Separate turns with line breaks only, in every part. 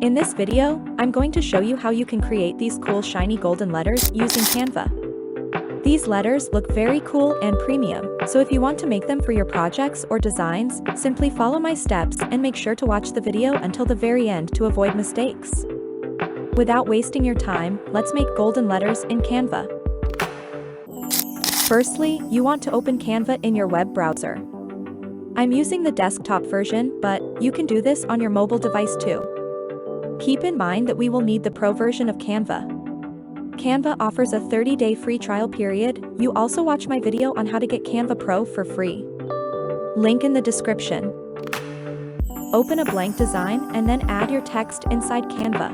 In this video, I'm going to show you how you can create these cool shiny golden letters using Canva. These letters look very cool and premium, so if you want to make them for your projects or designs, simply follow my steps and make sure to watch the video until the very end to avoid mistakes. Without wasting your time, let's make golden letters in Canva. Firstly, you want to open Canva in your web browser. I'm using the desktop version, but you can do this on your mobile device too. Keep in mind that we will need the Pro version of Canva. Canva offers a 30-day free trial period. You also watch my video on how to get Canva Pro for free. Link in the description. Open a blank design and then add your text inside Canva.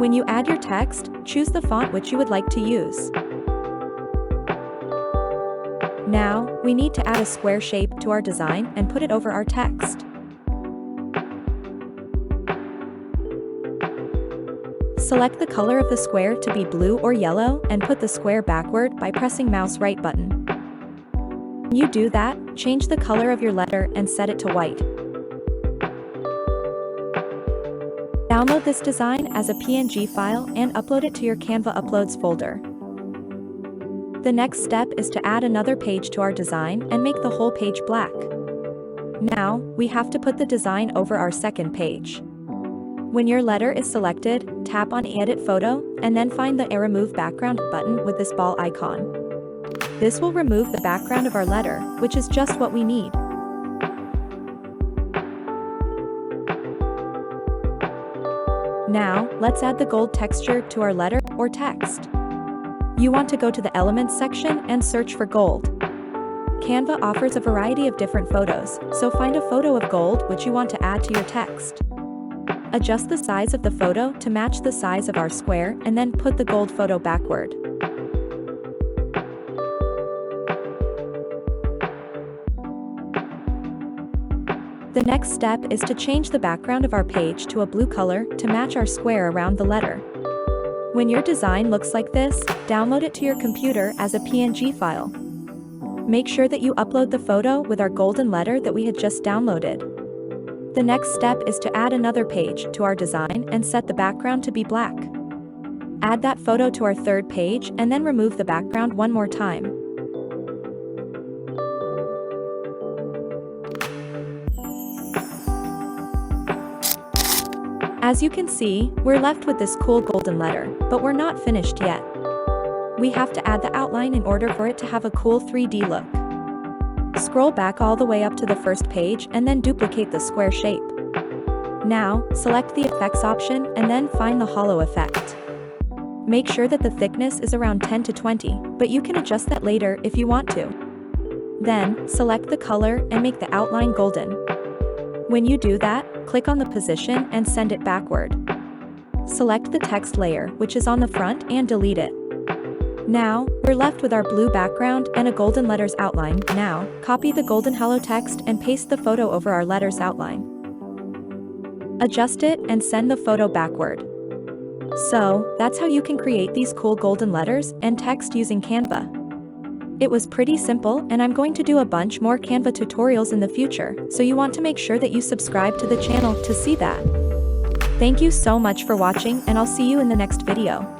When you add your text, choose the font which you would like to use. Now, we need to add a square shape to our design and put it over our text. Select the color of the square to be blue or yellow and put the square backward by pressing mouse right button. When you do that, change the color of your letter and set it to white. Download this design as a PNG file and upload it to your Canva Uploads folder. The next step is to add another page to our design and make the whole page black. Now, we have to put the design over our second page. When your letter is selected, tap on Edit Photo, and then find the Remove Background button with this ball icon. This will remove the background of our letter, which is just what we need. Now, let's add the gold texture to our letter or text. You want to go to the Elements section and search for gold. Canva offers a variety of different photos, so find a photo of gold which you want to add to your text. Adjust the size of the photo to match the size of our square and then put the gold photo backward. The next step is to change the background of our page to a blue color to match our square around the letter. When your design looks like this, download it to your computer as a PNG file. Make sure that you upload the photo with our golden letter that we had just downloaded. The next step is to add another page to our design and set the background to be black. Add that photo to our third page and then remove the background one more time. As you can see, we're left with this cool golden letter, but we're not finished yet. We have to add the outline in order for it to have a cool 3D look. Scroll back all the way up to the first page and then duplicate the square shape. Now, select the Effects option and then find the Hollow effect. Make sure that the thickness is around 10 to 20, but you can adjust that later if you want to. Then, select the color and make the outline golden. When you do that, click on the position and send it backward. Select the text layer, which is on the front, and delete it. Now, we're left with our blue background and a golden letters outline. Now, copy the golden hello text and paste the photo over our letters outline. Adjust it and send the photo backward. So, that's how you can create these cool golden letters and text using Canva. It was pretty simple, and I'm going to do a bunch more Canva tutorials in the future, so you want to make sure that you subscribe to the channel to see that. Thank you so much for watching, and I'll see you in the next video.